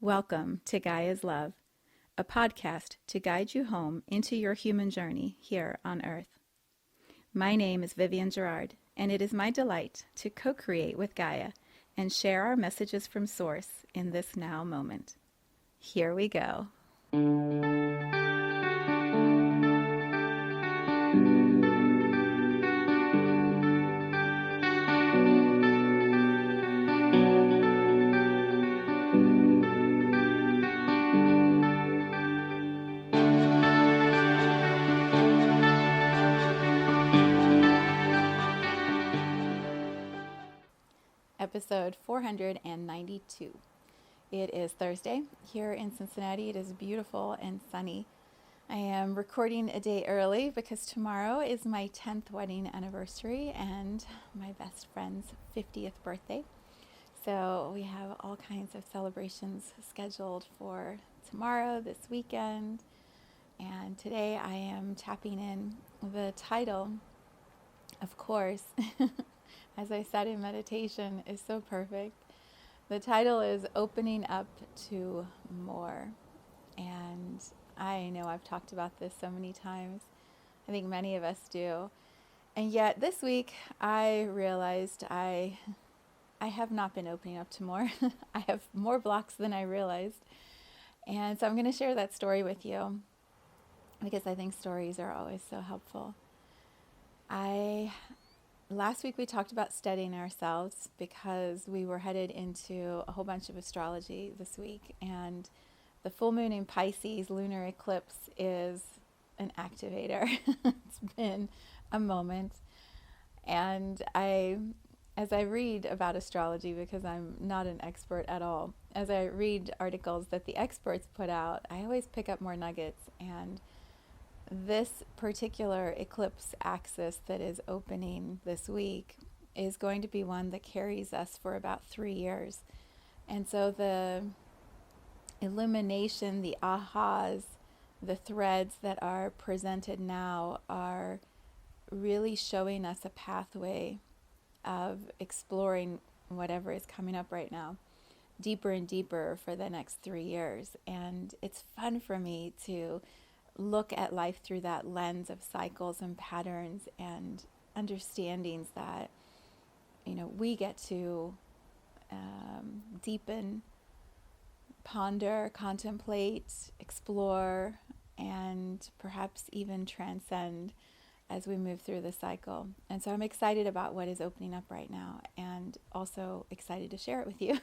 Welcome to Gaia's Love, a podcast to guide you home into your human journey here on Earth. My name is Vivian Gerard, and it is my delight to co-create with Gaia and share our messages from Source in this now moment. Here we go. Episode 492. It is Thursday. Here in Cincinnati, it is beautiful and sunny. I am recording a day early because tomorrow is my 10th wedding anniversary and my best friend's 50th birthday. So we have all kinds of celebrations scheduled for tomorrow, this weekend. And today I am tapping in the title, of course, as I said in meditation, is so perfect. The title is Opening Up to More. And I know I've talked about this so many times. I think many of us do. And yet this week I realized I have not been opening up to more. I have more blocks than I realized. And so I'm going to share that story with you because I think stories are always so helpful. Last week we talked about studying ourselves because we were headed into a whole bunch of astrology this week, and the full moon in Pisces, lunar eclipse, is an activator. It's been a moment, and as I read about astrology, because I'm not an expert at all, as I read articles that the experts put out, I always pick up more nuggets. And this particular eclipse axis that is opening this week is going to be one that carries us for about 3 years. And so the illumination, the ahas, the threads that are presented now are really showing us a pathway of exploring whatever is coming up right now, deeper and deeper for the next 3 years. And it's fun for me to look at life through that lens of cycles and patterns and understandings that, we get to deepen, ponder, contemplate, explore, and perhaps even transcend as we move through the cycle. And so I'm excited about what is opening up right now and also excited to share it with you.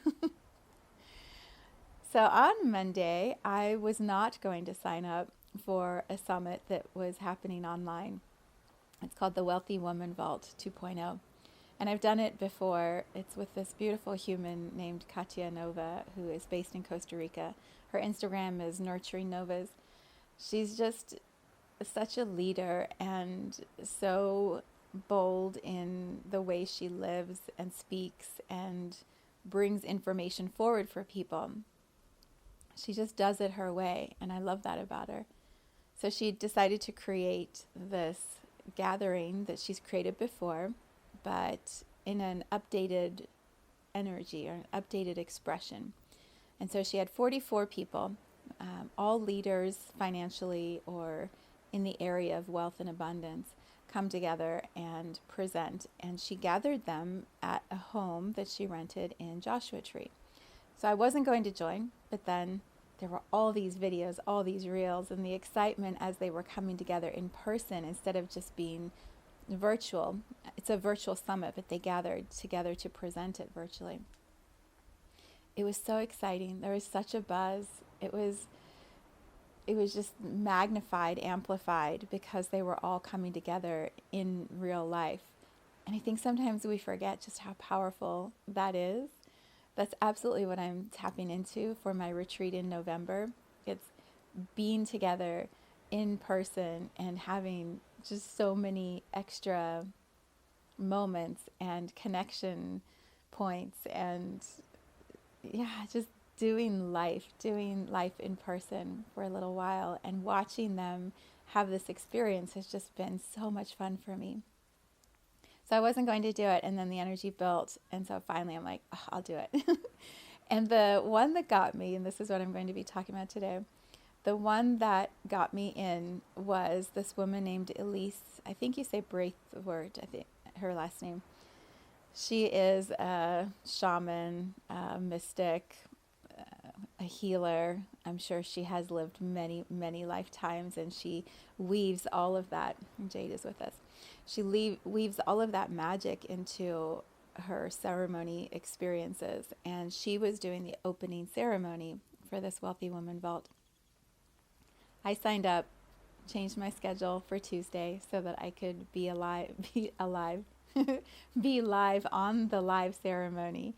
So on Monday, I was not going to sign up for a summit that was happening online. It's called the Wealthy Woman Vault 2.0. And I've done it before. It's with this beautiful human named Katia Nova, who is based in Costa Rica. Her Instagram is Nurturing Novas. She's just such a leader and so bold in the way she lives and speaks and brings information forward for people. She just does it her way, and I love that about her. So she decided to create this gathering that she's created before, but in an updated energy or an updated expression. And so she had 44 people, all leaders financially or in the area of wealth and abundance, come together and present. And she gathered them at a home that she rented in Joshua Tree. So I wasn't going to join, but then there were all these videos, all these reels, and the excitement as they were coming together in person instead of just being virtual. It's a virtual summit, but they gathered together to present it virtually. It was so exciting. There was such a buzz. It was just magnified, amplified, because they were all coming together in real life. And I think sometimes we forget just how powerful that is. That's absolutely what I'm tapping into for my retreat in November. It's being together in person and having just so many extra moments and connection points and just doing life in person for a little while and watching them have this experience has just been so much fun for me. So I wasn't going to do it, and then the energy built, and so finally I'm like, I'll do it. And the one that got me, and this is what I'm going to be talking about today, the one that got me in was this woman named Elise. I think you say Braithwaite, I think her last name. She is a shaman, a mystic, a healer. I'm sure she has lived many, many lifetimes, and she weaves all of that. Jade is with us. She weaves all of that magic into her ceremony experiences, and she was doing the opening ceremony for this Wealthy Woman Vault. I signed up, changed my schedule for Tuesday so that I could be be live on the live ceremony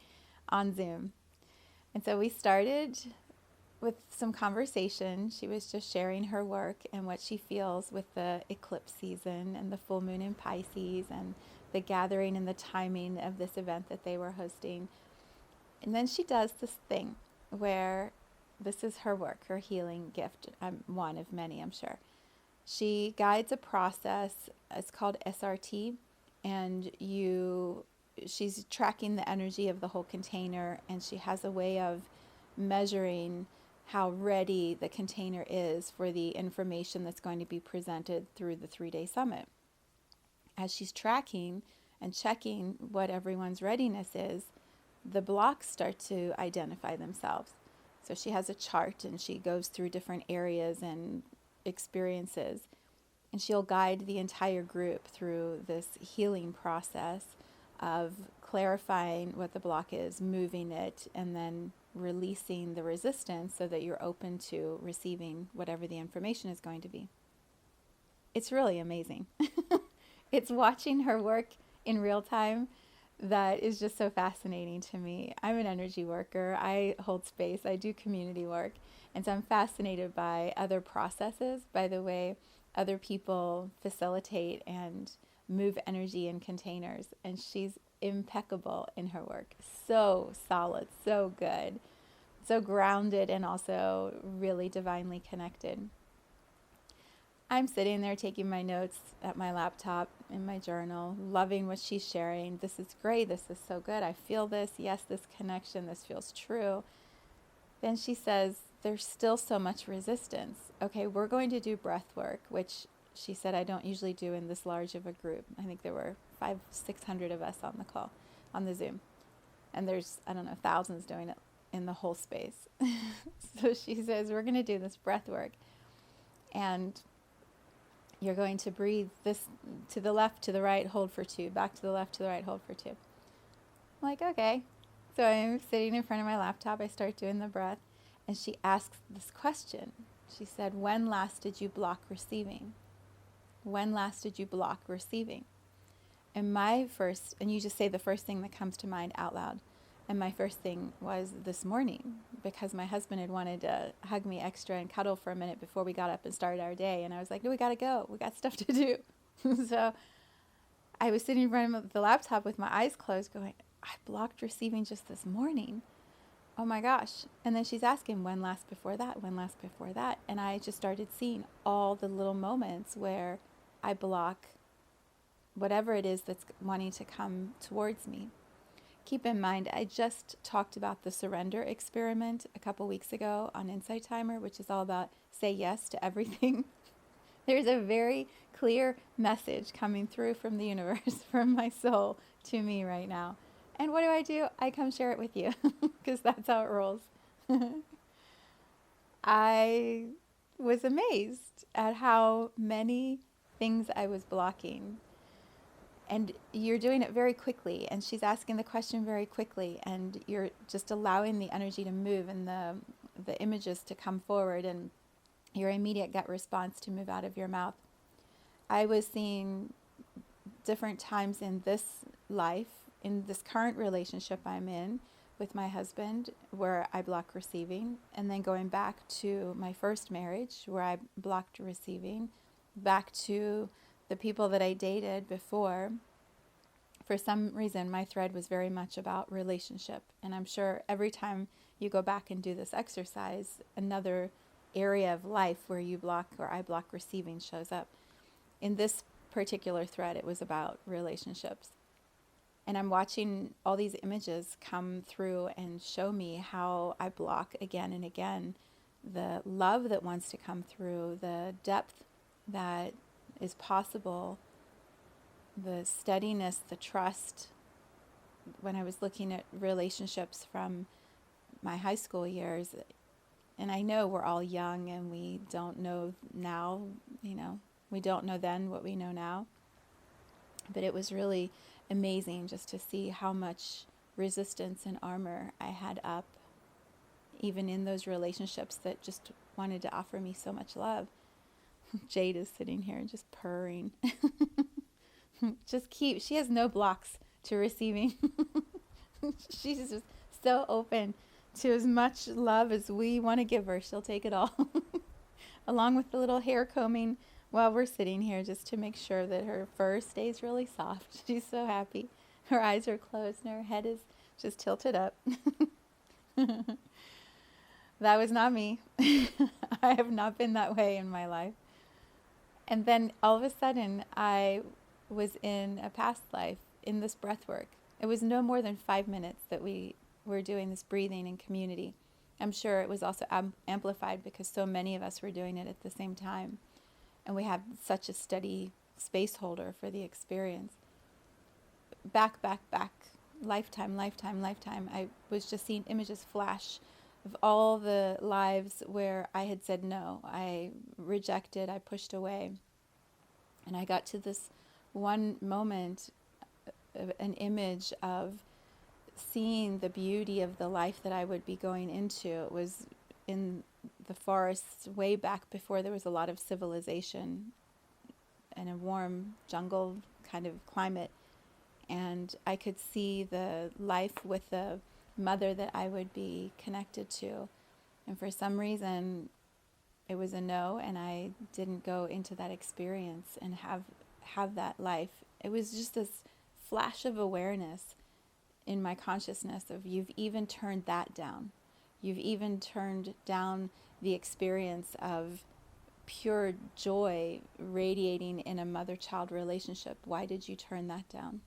on Zoom. And so we started with some conversation. She was just sharing her work and what she feels with the eclipse season and the full moon in Pisces and the gathering and the timing of this event that they were hosting. And then she does this thing where this is her work, her healing gift, one of many, I'm sure. She guides a process. It's called SRT, and she's tracking the energy of the whole container, and she has a way of measuring how ready the container is for the information that's going to be presented through the 3-day summit. As she's tracking and checking what everyone's readiness is, the blocks start to identify themselves. So she has a chart, and she goes through different areas and experiences, and she'll guide the entire group through this healing process of clarifying what the block is, moving it, and then releasing the resistance so that you're open to receiving whatever the information is going to be. It's really amazing. It's watching her work in real time that is just so fascinating to me. I'm an energy worker. I hold space. I do community work. And so I'm fascinated by other processes, by the way other people facilitate and move energy in containers. And she's impeccable in her work. So solid, so good, so grounded, and also really divinely connected. I'm sitting there taking my notes at my laptop in my journal, loving what she's sharing. This is great. This is so good. I feel this. Yes, this connection. This feels true. Then she says, there's still so much resistance. Okay, we're going to do breath work, which she said I don't usually do in this large of a group. I think there were 500-600 of us on the call, on the Zoom. And there's, I don't know, thousands doing it in the whole space. So she says, we're going to do this breath work. And you're going to breathe this to the left, to the right, hold for 2. Back to the left, to the right, hold for 2. I'm like, okay. So I'm sitting in front of my laptop. I start doing the breath. And she asks this question. She said, when last did you block receiving? When last did you block receiving? And you just say the first thing that comes to mind out loud. And my first thing was this morning, because my husband had wanted to hug me extra and cuddle for a minute before we got up and started our day. And I was like, no, we got to go. We got stuff to do. So I was sitting in front of the laptop with my eyes closed going, I blocked receiving just this morning. Oh my gosh. And then she's asking, when last before that? When last before that? And I just started seeing all the little moments where I block whatever it is that's wanting to come towards me. Keep in mind, I just talked about the surrender experiment a couple weeks ago on Insight Timer, which is all about say yes to everything. There's a very clear message coming through from the universe, from my soul to me right now. And what do? I come share it with you because that's how it rolls. I was amazed at how many things I was blocking. And you're doing it very quickly, and she's asking the question very quickly, and you're just allowing the energy to move and the images to come forward and your immediate gut response to move out of your mouth. I was seeing different times in this life, in this current relationship I'm in with my husband, where I block receiving, and then going back to my first marriage where I blocked receiving, back to the people that I dated before. For some reason, my thread was very much about relationship. And I'm sure every time you go back and do this exercise, another area of life where you block or I block receiving shows up. In this particular thread, it was about relationships. And I'm watching all these images come through and show me how I block again and again the love that wants to come through, the depth that is possible, the steadiness, the trust. When I was looking at relationships from my high school years, and I know we're all young and we don't know now, we don't know then what we know now. But it was really amazing just to see how much resistance and armor I had up, even in those relationships that just wanted to offer me so much love. Jade is sitting here just purring. She has no blocks to receiving. She's just so open to as much love as we want to give her. She'll take it all. Along with the little hair combing while we're sitting here, just to make sure that her fur stays really soft. She's so happy. Her eyes are closed and her head is just tilted up. That was not me. I have not been that way in my life. And then all of a sudden, I was in a past life in this breath work. It was no more than 5 minutes that we were doing this breathing in community. I'm sure it was also amplified because so many of us were doing it at the same time. And we had such a steady space holder for the experience. Back, lifetime. I was just seeing images flash of all the lives where I had said no. I rejected, I pushed away. And I got to this one moment, an image of seeing the beauty of the life that I would be going into. It was in the forests way back before there was a lot of civilization and a warm jungle kind of climate. And I could see the life with the mother that I would be connected to. And for some reason, it was a no, and I didn't go into that experience and have that life. It was just this flash of awareness in my consciousness of, you've even turned that down. You've even turned down the experience of pure joy radiating in a mother-child relationship. Why did you turn that down?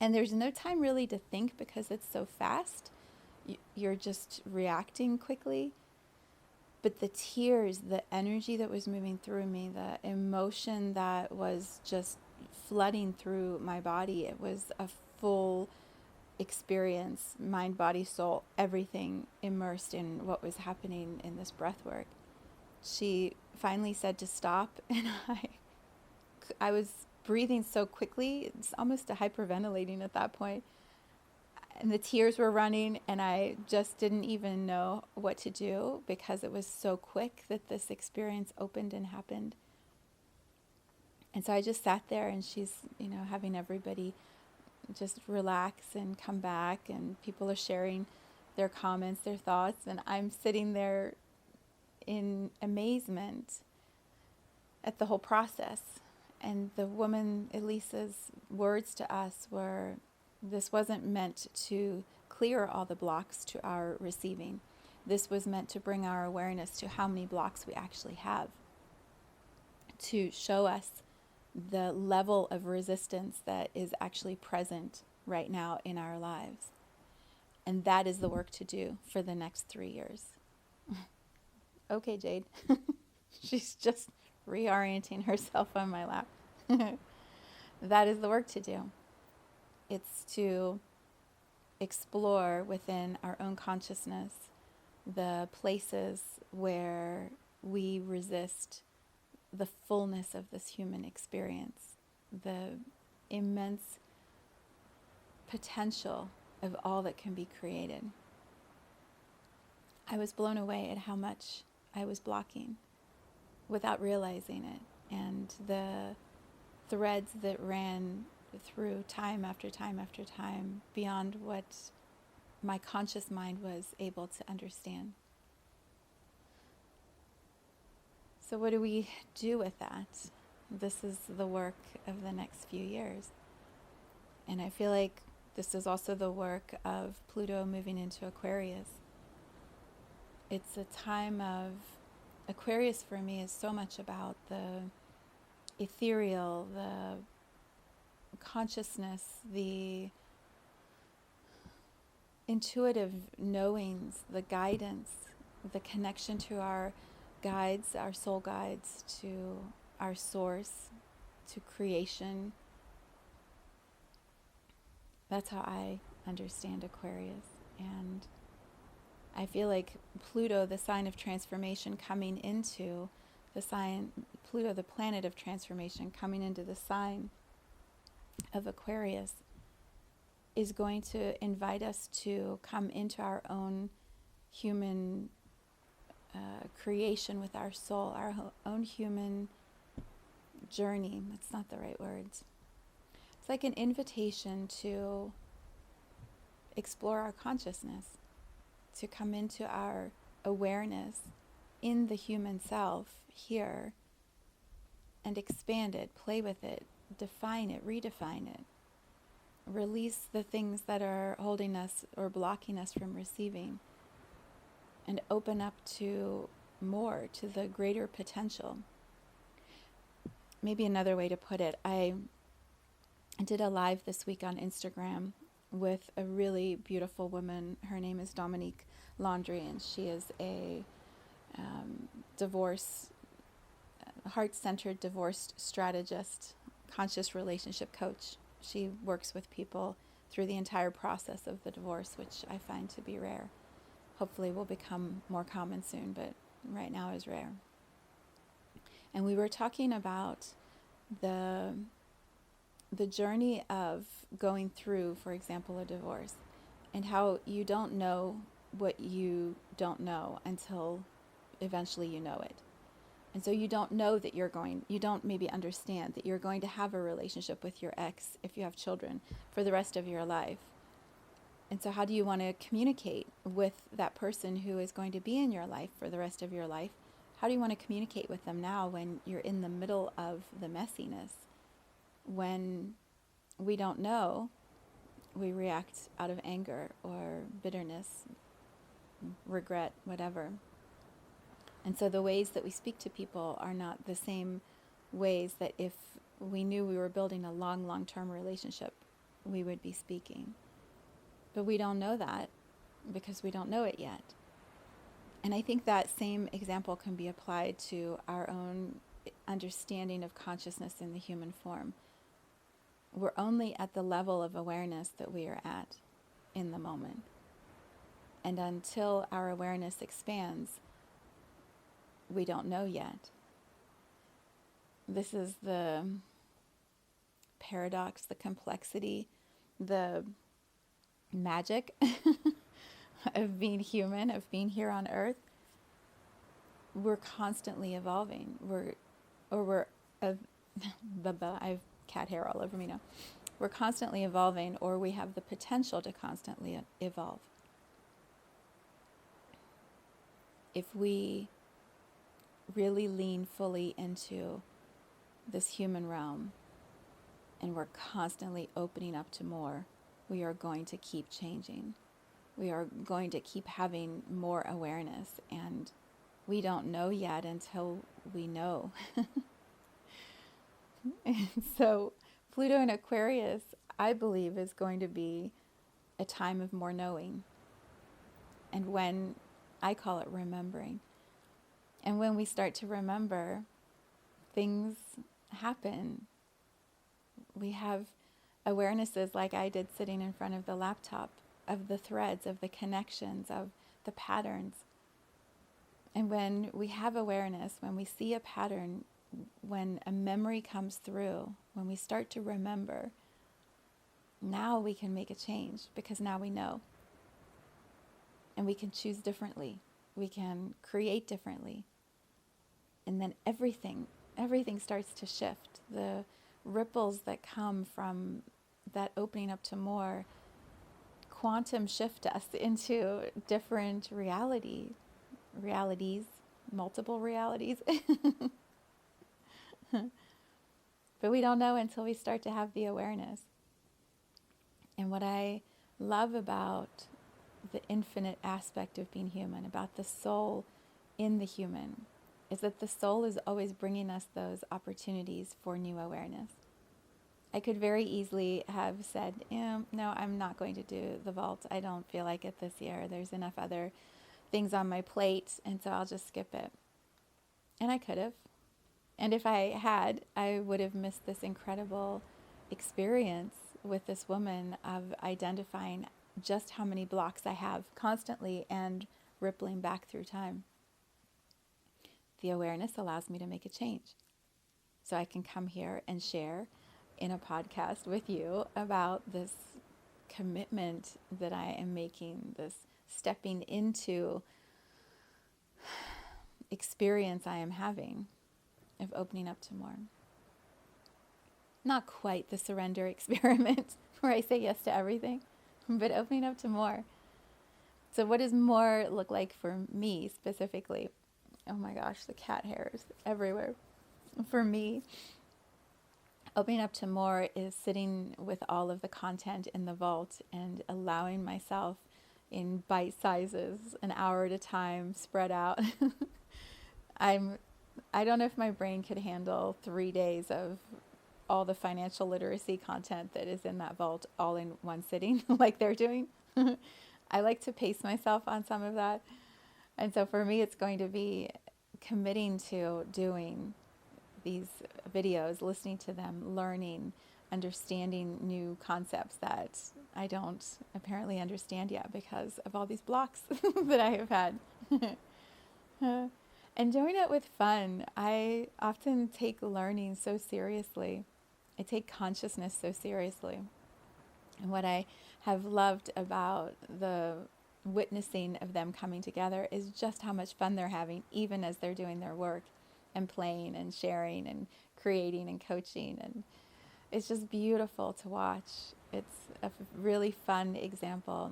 And there's no time really to think because it's so fast. You're just reacting quickly. But the tears, the energy that was moving through me, the emotion that was just flooding through my body, it was a full experience, mind, body, soul, everything immersed in what was happening in this breath work. She finally said to stop, and I was breathing so quickly, it's almost a hyperventilating at that point. And the tears were running, and I just didn't even know what to do because it was so quick that this experience opened and happened. And so I just sat there, and she's, having everybody just relax and come back, and people are sharing their comments, their thoughts, and I'm sitting there in amazement at the whole process. And the woman, Elisa's words to us were, this wasn't meant to clear all the blocks to our receiving. This was meant to bring our awareness to how many blocks we actually have, to show us the level of resistance that is actually present right now in our lives. And that is the work to do for the next 3 years. Okay, Jade. She's just reorienting herself on my lap. That is the work to do. It's to explore within our own consciousness the places where we resist the fullness of this human experience, the immense potential of all that can be created. I was blown away at how much I was blocking without realizing it, and the threads that ran through time after time after time beyond what my conscious mind was able to understand. So what do we do with that? This is the work of the next few years. And I feel like this is also the work of Pluto moving into Aquarius. It's a time of, Aquarius for me is so much about the ethereal, the consciousness, the intuitive knowings, the guidance, the connection to our guides, our soul guides, to our source, to creation. That's how I understand Aquarius. And I feel like Pluto, the sign of transformation, coming into the sign, Pluto, the planet of transformation, coming into the sign of Aquarius, is going to invite us to come into our own human creation with our soul, our own human journey. That's not the right words. It's like an invitation to explore our consciousness, to come into our awareness in the human self here and expand it, play with it, define it, redefine it, release the things that are holding us or blocking us from receiving, and open up to more, to the greater potential. Maybe another way to put it, I did a live this week on Instagram with a really beautiful woman. Her name is Dominique Laundry, and she is a heart-centered divorce strategist, conscious relationship coach. She works with people through the entire process of the divorce, which I find to be rare. Hopefully will become more common soon, but right now is rare. And we were talking about the journey of going through, for example, a divorce, and how you don't know what you don't know until eventually you know it. And so you don't know that you don't maybe understand that you're going to have a relationship with your ex, if you have children, for the rest of your life. And so how do you want to communicate with that person who is going to be in your life for the rest of your life? How do you want to communicate with them now when you're in the middle of the messiness? When we don't know, we react out of anger or bitterness, regret, whatever. And so the ways that we speak to people are not the same ways that if we knew we were building a long-term relationship, we would be speaking. But we don't know that because we don't know it yet. And I think that same example can be applied to our own understanding of consciousness in the human form. We're only at the level of awareness that we are at in the moment. And until our awareness expands, we don't know yet. This is the paradox, the complexity, the magic of being human, of being here on Earth. We're constantly evolving. I have cat hair all over me now. We're constantly evolving, or we have the potential to constantly evolve. If we really lean fully into this human realm and we're constantly opening up to more, we are going to keep changing. We are going to keep having more awareness, and we don't know yet until we know. And so Pluto in Aquarius, I believe, is going to be a time of more knowing. And when I call it remembering. And when we start to remember, things happen. We have awarenesses like I did sitting in front of the laptop, of the threads, of the connections, of the patterns. And when we have awareness, when we see a pattern, when a memory comes through, when we start to remember, now we can make a change because now we know. And we can choose differently. We can create differently. And then everything starts to shift. The ripples that come from that opening up to more quantum shift us into different realities, multiple realities. But we don't know until we start to have the awareness. And what I love about the infinite aspect of being human, about the soul in the human, is that the soul is always bringing us those opportunities for new awareness. I could very easily have said, no, I'm not going to do the vault. I don't feel like it this year. There's enough other things on my plate, and so I'll just skip it. And I could have. And if I had, I would have missed this incredible experience with this woman of identifying just how many blocks I have constantly and rippling back through time. The awareness allows me to make a change. So I can come here and share in a podcast with you about this commitment that I am making, this stepping into experience I am having of opening up to more. Not quite the surrender experiment where I say yes to everything, but opening up to more. So what does more look like for me specifically? Oh my gosh, the cat hairs everywhere. For me, opening up to more is sitting with all of the content in the vault and allowing myself in bite sizes, an hour at a time, spread out. I don't know if my brain could handle 3 days of all the financial literacy content that is in that vault all in one sitting like they're doing. I like to pace myself on some of that. And so for me, it's going to be committing to doing these videos, listening to them, learning, understanding new concepts that I don't apparently understand yet because of all these blocks that I have had. And doing it with fun. I often take learning so seriously. I take consciousness so seriously. And what I have loved about the witnessing of them coming together is just how much fun they're having, even as they're doing their work and playing and sharing and creating and coaching. And it's just beautiful to watch. It's a really fun example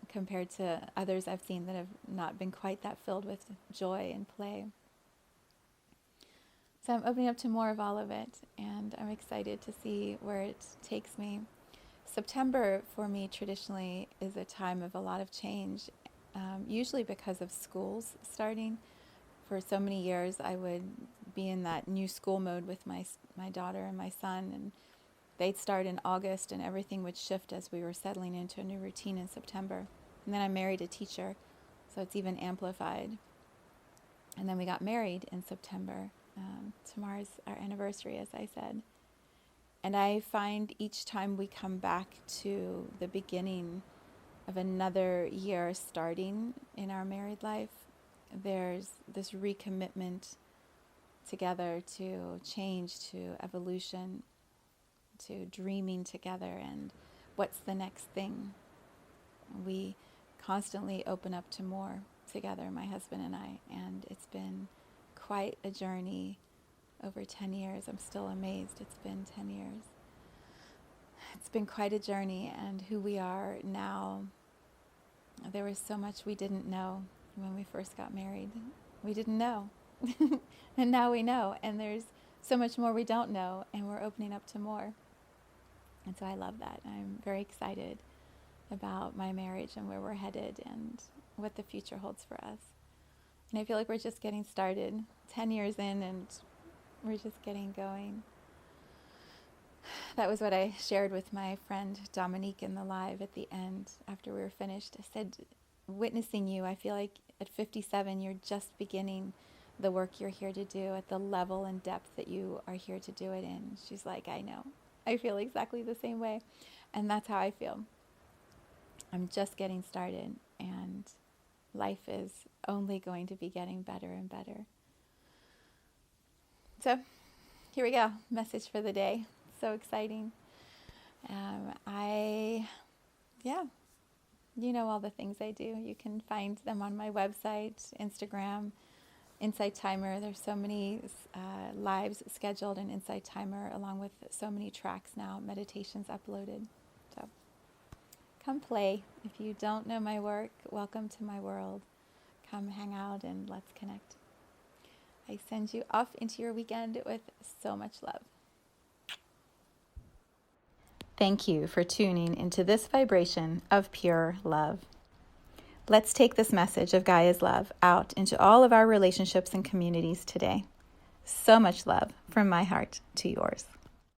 compared to others I've seen that have not been quite that filled with joy and play. So I'm opening up to more of all of it, and I'm excited to see where it takes me. September for me traditionally is a time of a lot of change, usually because of schools starting. For so many years I would be in that new school mode with my daughter and my son, and they'd start in August and everything would shift as we were settling into a new routine in September. And then I married a teacher, so it's even amplified. And then we got married in September. Tomorrow's our anniversary, as I said. And I find each time we come back to the beginning of another year starting in our married life, there's this recommitment together to change, to evolution, to dreaming together and what's the next thing. We constantly open up to more together, my husband and I, and it's been quite a journey over 10 years. I'm still amazed it's been 10 years. It's been quite a journey, and who we are now, there was so much we didn't know when we first got married. We didn't know. And now we know, and there's so much more we don't know, and we're opening up to more. And so I love that. I'm very excited about my marriage and where we're headed and what the future holds for us. And I feel like we're just getting started, 10 years in, and we're just getting going. That was what I shared with my friend Dominique in the live at the end after we were finished. I said, witnessing you, I feel like at 57, you're just beginning the work you're here to do at the level and depth that you are here to do it in. She's like, I know. I feel exactly the same way. And that's how I feel. I'm just getting started, and life is only going to be getting better and better. So here we go. Message for the day. So exciting. You know all the things I do. You can find them on my website, Instagram, Insight Timer. There's so many lives scheduled in Insight Timer, along with so many tracks now, meditations uploaded. So come play. If you don't know my work, welcome to my world. Come hang out and let's connect. I send you off into your weekend with so much love. Thank you for tuning into this vibration of pure love. Let's take this message of Gaia's love out into all of our relationships and communities today. So much love from my heart to yours.